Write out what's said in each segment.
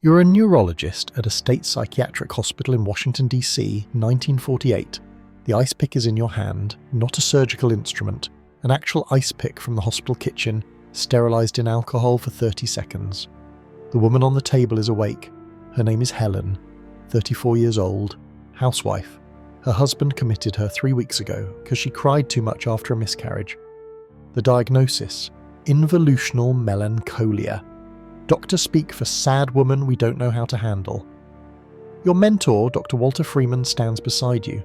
You're a neurologist at a state psychiatric hospital in Washington, D.C., 1948. The ice pick is in your hand, not a surgical instrument, an actual ice pick from the hospital kitchen, sterilised in alcohol for 30 seconds. The woman on the table is awake. Her name is Helen, 34 years old, housewife. Her husband committed her 3 weeks ago because she cried too much after a miscarriage. The diagnosis: involutional melancholia. Doctors speak for sad woman we don't know how to handle. Your mentor, Dr. Walter Freeman, stands beside you.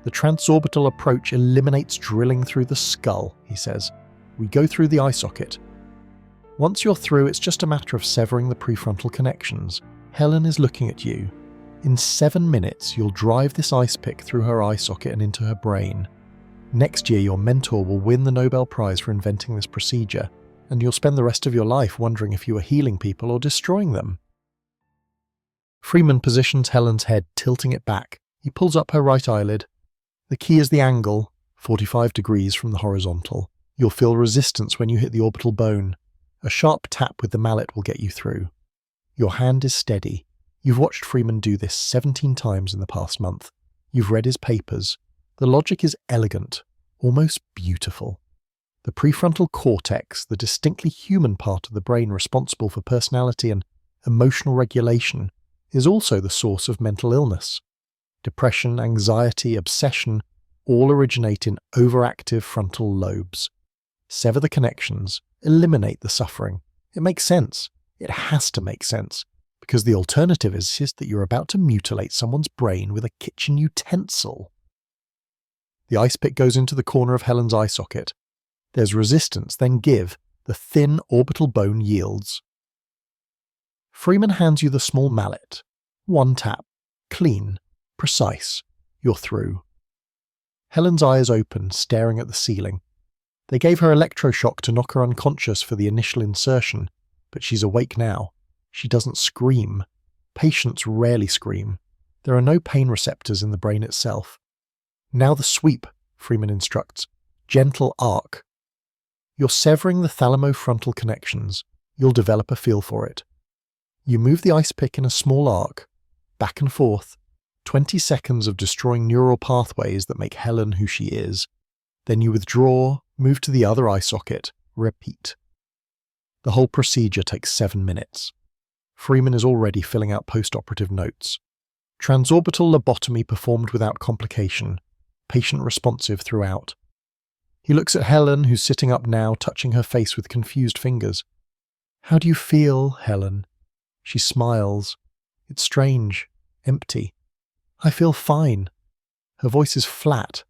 The transorbital approach eliminates drilling through the skull, he says. We go through the eye socket. Once you're through, it's just a matter of severing the prefrontal connections. Helen is looking at you. In 7 minutes, you'll drive this ice pick through her eye socket and into her brain. Next year, your mentor will win the Nobel Prize for inventing this procedure, and you'll spend the rest of your life wondering if you were healing people or destroying them. Freeman positions Helen's head, tilting it back. He pulls up her right eyelid. The key is the angle, 45 degrees from the horizontal. You'll feel resistance when you hit the orbital bone. A sharp tap with the mallet will get you through. Your hand is steady. You've watched Freeman do this 17 times in the past month. You've read his papers. The logic is elegant, almost beautiful. The prefrontal cortex, the distinctly human part of the brain responsible for personality and emotional regulation, is also the source of mental illness. Depression, anxiety, obsession all originate in overactive frontal lobes. Sever the connections, eliminate the suffering. It makes sense. It has to make sense, because the alternative is that you're about to mutilate someone's brain with a kitchen utensil. The ice pick goes into the corner of Helen's eye socket. There's resistance, then give. The thin orbital bone yields. Freeman hands you the small mallet. One tap. Clean. Precise. You're through. Helen's eye is open, staring at the ceiling. They gave her electroshock to knock her unconscious for the initial insertion, but she's awake now. She doesn't scream. Patients rarely scream. There are no pain receptors in the brain itself. Now the sweep, Freeman instructs. Gentle arc. You're severing the thalamo-frontal connections. You'll develop a feel for it. You move the ice pick in a small arc, back and forth, 20 seconds of destroying neural pathways that make Helen who she is. Then you withdraw, move to the other eye socket, repeat. The whole procedure takes 7 minutes. Freeman is already filling out post-operative notes. Transorbital lobotomy performed without complication. Patient responsive throughout. He looks at Helen, who's sitting up now, touching her face with confused fingers. How do you feel, Helen? She smiles. It's strange. Empty. I feel fine. Her voice is flat,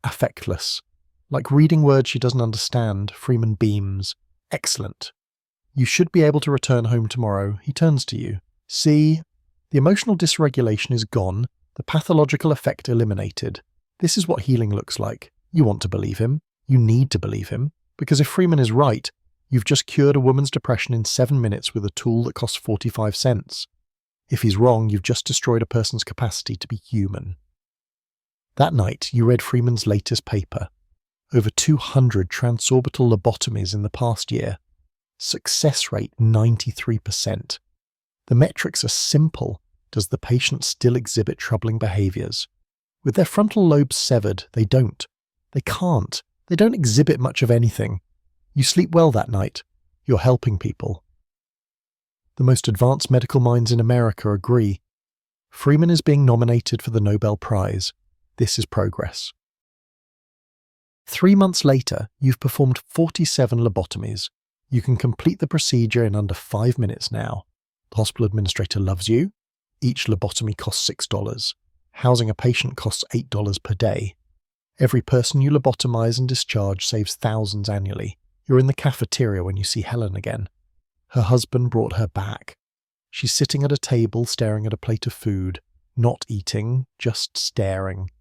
affectless. Like reading words she doesn't understand, Freeman beams. Excellent. You should be able to return home tomorrow. He turns to you. See? The emotional dysregulation is gone, the pathological effect eliminated. This is what healing looks like. You want to believe him. You need to believe him. Because if Freeman is right, you've just cured a woman's depression in 7 minutes with a tool that costs 45 cents. If he's wrong, you've just destroyed a person's capacity to be human. That night, you read Freeman's latest paper. Over 200 transorbital lobotomies in the past year. Success rate 93%. The metrics are simple. Does the patient still exhibit troubling behaviours? With their frontal lobes severed, they don't. They can't. They don't exhibit much of anything. You sleep well that night. You're helping people. The most advanced medical minds in America agree. Freeman is being nominated for the Nobel Prize. This is progress. 3 months later, you've performed 47 lobotomies. You can complete the procedure in under 5 minutes now. The hospital administrator loves you. Each lobotomy costs $6. Housing a patient costs $8 per day. Every person you lobotomize and discharge saves thousands annually. You're in the cafeteria when you see Helen again. Her husband brought her back. She's sitting at a table staring at a plate of food, not eating, just staring.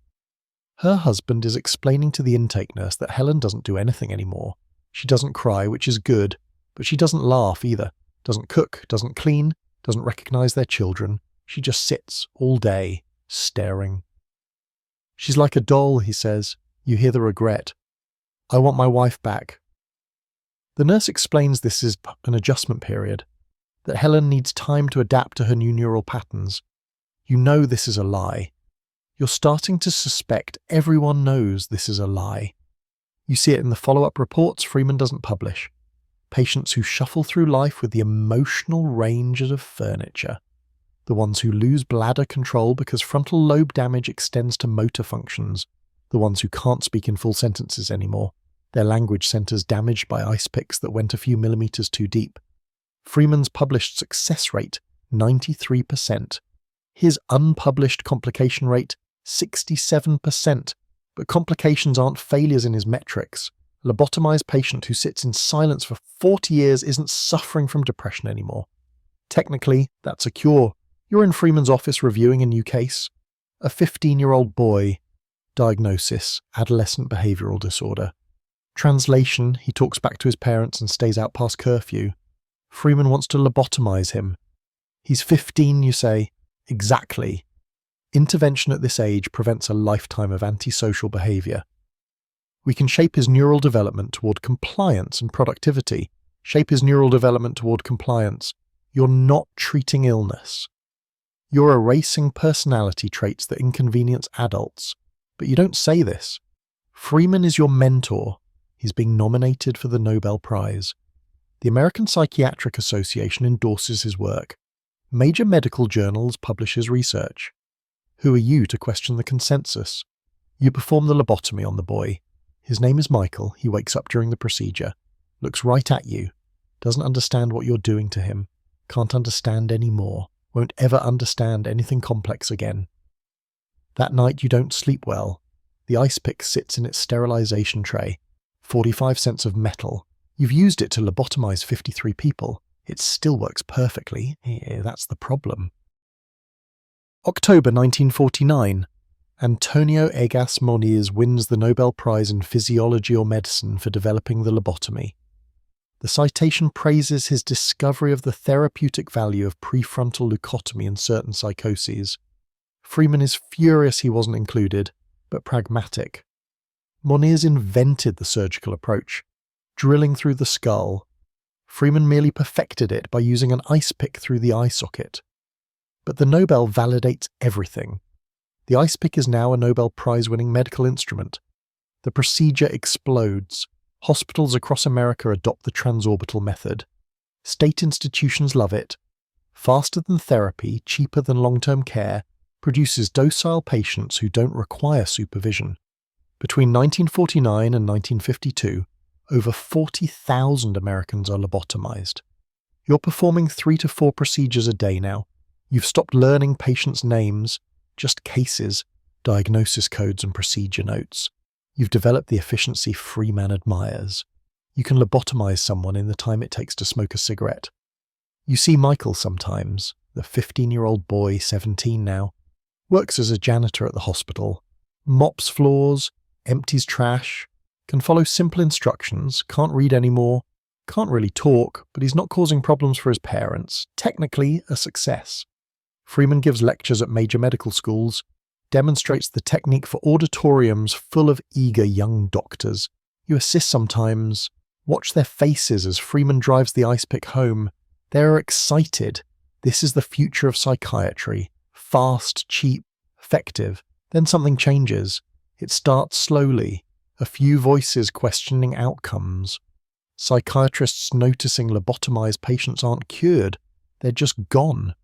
Her husband is explaining to the intake nurse that Helen doesn't do anything anymore. She doesn't cry, which is good, but she doesn't laugh either, doesn't cook, doesn't clean, doesn't recognize their children. She just sits all day, staring. She's like a doll, he says. You hear the regret. I want my wife back. The nurse explains this is an adjustment period. that Helen needs time to adapt to her new neural patterns. You know this is a lie. You're starting to suspect everyone knows this is a lie. You see it in the follow-up reports Freeman doesn't publish. Patients who shuffle through life with the emotional range of furniture. The ones who lose bladder control because frontal lobe damage extends to motor functions. The ones who can't speak in full sentences anymore. Their language centers damaged by ice picks that went a few millimeters too deep. Freeman's published success rate, 93%. His unpublished complication rate, 67%. But complications aren't failures in his metrics. A lobotomized patient who sits in silence for 40 years isn't suffering from depression anymore. Technically, that's a cure. You're in Freeman's office reviewing a new case. A 15-year-old boy. Diagnosis, adolescent behavioral disorder. Translation, he talks back to his parents and stays out past curfew. Freeman wants to lobotomize him. He's 15, you say. Exactly. Intervention at this age prevents a lifetime of antisocial behavior. We can shape his neural development toward compliance and productivity. Shape his neural development toward compliance. You're not treating illness. You're erasing personality traits that inconvenience adults. But you don't say this. Freeman is your mentor. He's being nominated for the Nobel Prize. The American Psychiatric Association endorses his work. Major medical journals publish his research. Who are you to question the consensus? You perform the lobotomy on the boy. His name is Michael. He wakes up during the procedure. Looks right at you. Doesn't understand what you're doing to him. Can't understand any more. Won't ever understand anything complex again. That night you don't sleep well. The ice pick sits in its sterilization tray. 45 cents of metal. You've used it to lobotomize 53 people. It still works perfectly. That's the problem. October 1949. Antonio Egas Moniz wins the Nobel Prize in Physiology or Medicine for developing the lobotomy. The citation praises his discovery of the therapeutic value of prefrontal leucotomy in certain psychoses. Freeman is furious he wasn't included, but pragmatic. Moniz invented the surgical approach, drilling through the skull. Freeman merely perfected it by using an ice pick through the eye socket. But the Nobel validates everything. The ice pick is now a Nobel Prize-winning medical instrument. The procedure explodes. Hospitals across America adopt the transorbital method. State institutions love it. Faster than therapy, cheaper than long-term care, produces docile patients who don't require supervision. Between 1949 and 1952, over 40,000 Americans are lobotomized. You're performing 3 to 4 procedures a day now. You've stopped learning patients' names, just cases, diagnosis codes and procedure notes. You've developed the efficiency Freeman admires. You can lobotomize someone in the time it takes to smoke a cigarette. You see Michael sometimes, the 15-year-old boy, 17 now, works as a janitor at the hospital, mops floors, empties trash, can follow simple instructions, can't read anymore, can't really talk, but he's not causing problems for his parents. Technically, a success. Freeman gives lectures at major medical schools, demonstrates the technique for auditoriums full of eager young doctors. You assist sometimes. Watch their faces as Freeman drives the ice pick home. They're excited. This is the future of psychiatry. Fast, cheap, effective. Then something changes. It starts slowly. A few voices questioning outcomes. Psychiatrists noticing lobotomized patients aren't cured. They're just gone.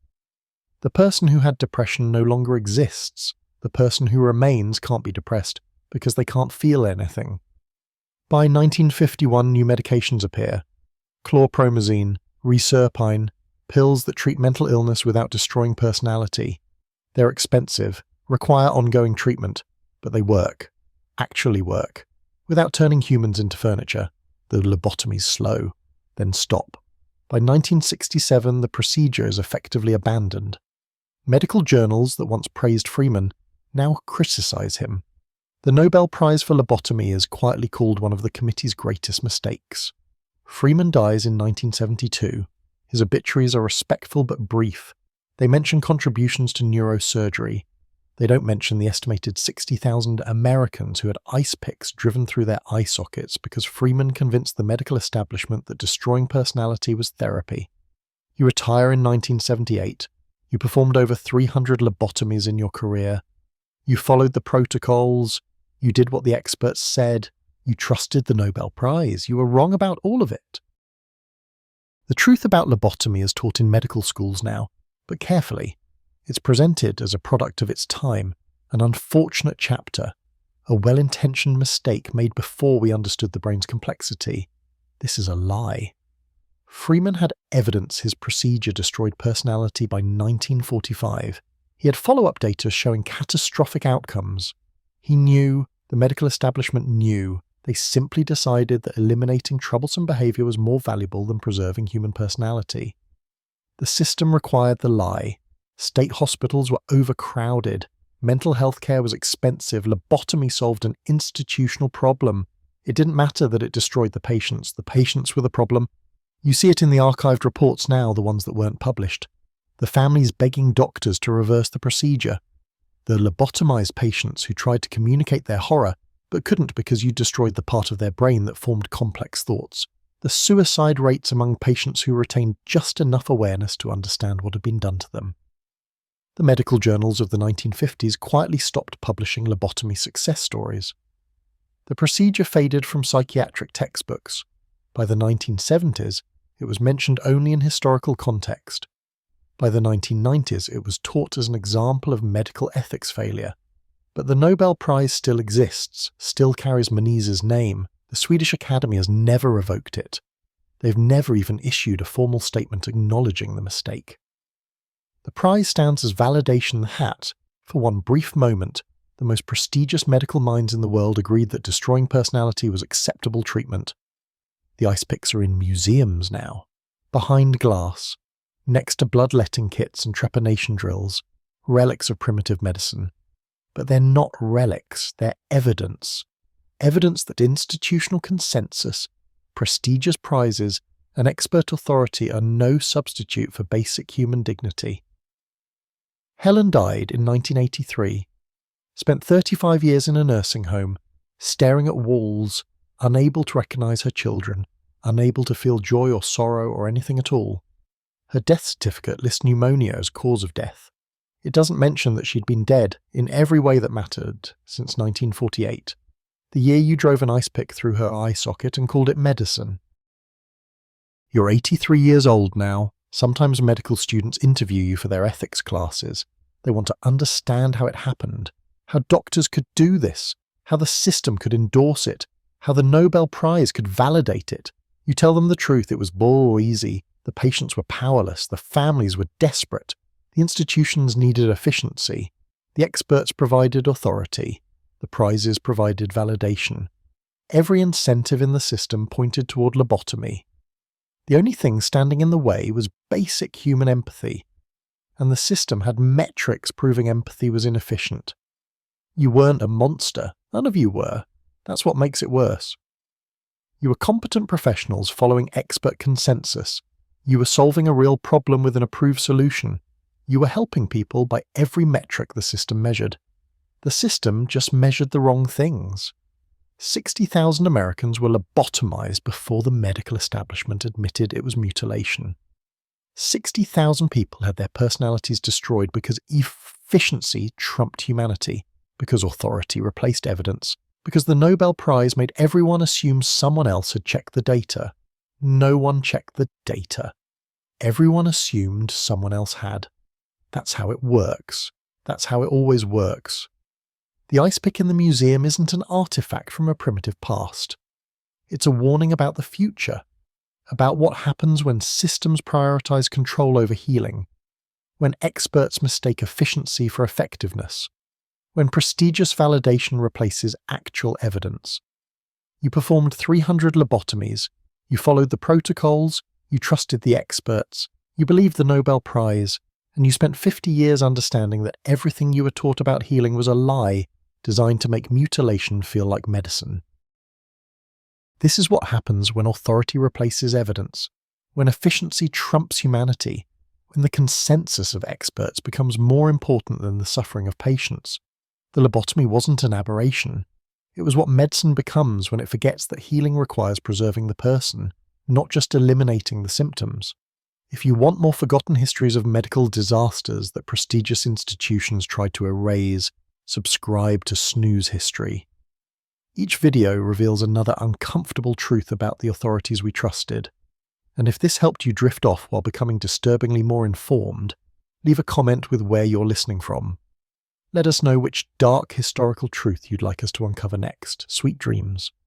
The person who had depression no longer exists. The person who remains can't be depressed because they can't feel anything. By 1951, new medications appear. Chlorpromazine, reserpine, pills that treat mental illness without destroying personality. They're expensive, require ongoing treatment, but they work. Actually work. Without turning humans into furniture. The lobotomy's slow, then stop. By 1967, the procedure is effectively abandoned. Medical journals that once praised Freeman now criticize him. The Nobel Prize for Lobotomy is quietly called one of the committee's greatest mistakes. Freeman dies in 1972. His obituaries are respectful but brief. They mention contributions to neurosurgery. They don't mention the estimated 60,000 Americans who had ice picks driven through their eye sockets because Freeman convinced the medical establishment that destroying personality was therapy. You retire in 1978. You performed over 300 lobotomies in your career. You followed the protocols. You did what the experts said. You trusted the Nobel Prize. You were wrong about all of it. The truth about lobotomy is taught in medical schools now, but carefully. It's presented as a product of its time, an unfortunate chapter, a well-intentioned mistake made before we understood the brain's complexity. This is a lie. Freeman had evidence his procedure destroyed personality by 1945. He had follow-up data showing catastrophic outcomes. He knew, the medical establishment knew, they simply decided that eliminating troublesome behavior was more valuable than preserving human personality. The system required the lie. State hospitals were overcrowded. Mental health care was expensive. Lobotomy solved an institutional problem. It didn't matter that it destroyed the patients. The patients were the problem. You see it in the archived reports now, the ones that weren't published. The families begging doctors to reverse the procedure. The lobotomized patients who tried to communicate their horror, but couldn't because you destroyed the part of their brain that formed complex thoughts. The suicide rates among patients who retained just enough awareness to understand what had been done to them. The medical journals of the 1950s quietly stopped publishing lobotomy success stories. The procedure faded from psychiatric textbooks. By the 1970s, it was mentioned only in historical context. By the 1990s, it was taught as an example of medical ethics failure. But the Nobel Prize still exists, still carries Menezes' name. The Swedish Academy has never revoked it. They've never even issued a formal statement acknowledging the mistake. The prize stands as validation that, for one brief moment, the most prestigious medical minds in the world agreed that destroying personality was acceptable treatment. The ice picks are in museums now, behind glass, next to bloodletting kits and trepanation drills, relics of primitive medicine. But they're not relics, they're evidence. Evidence that institutional consensus, prestigious prizes, and expert authority are no substitute for basic human dignity. Helen died in 1983, spent 35 years in a nursing home, staring at walls, unable to recognize her children, unable to feel joy or sorrow or anything at all. Her death certificate lists pneumonia as cause of death. It doesn't mention that she'd been dead in every way that mattered since 1948, the year you drove an ice pick through her eye socket and called it medicine. You're 83 years old now. Sometimes medical students interview you for their ethics classes. They want to understand how it happened, how doctors could do this, how the system could endorse it, how the Nobel Prize could validate it. You tell them the truth, it was bull easy. The patients were powerless, the families were desperate. The institutions needed efficiency. The experts provided authority. The prizes provided validation. Every incentive in the system pointed toward lobotomy. The only thing standing in the way was basic human empathy, and the system had metrics proving empathy was inefficient. You weren't a monster. None of you were. That's what makes it worse. You were competent professionals following expert consensus. You were solving a real problem with an approved solution. You were helping people by every metric the system measured. The system just measured the wrong things. 60,000 Americans were lobotomized before the medical establishment admitted it was mutilation. 60,000 people had their personalities destroyed because efficiency trumped humanity, because authority replaced evidence, because the Nobel Prize made everyone assume someone else had checked the data. No one checked the data. Everyone assumed someone else had. That's how it works. That's how it always works. The ice pick in the museum isn't an artifact from a primitive past. It's a warning about the future, about what happens when systems prioritize control over healing, when experts mistake efficiency for effectiveness, when prestigious validation replaces actual evidence. You performed 300 lobotomies, you followed the protocols, you trusted the experts, you believed the Nobel Prize, and you spent 50 years understanding that everything you were taught about healing was a lie designed to make mutilation feel like medicine. This is what happens when authority replaces evidence, when efficiency trumps humanity, when the consensus of experts becomes more important than the suffering of patients. The lobotomy wasn't an aberration. It was what medicine becomes when it forgets that healing requires preserving the person, not just eliminating the symptoms. If you want more forgotten histories of medical disasters that prestigious institutions tried to erase, subscribe to Snooze History. Each video reveals another uncomfortable truth about the authorities we trusted. And if this helped you drift off while becoming disturbingly more informed, leave a comment with where you're listening from. Let us know which dark historical truth you'd like us to uncover next. Sweet dreams.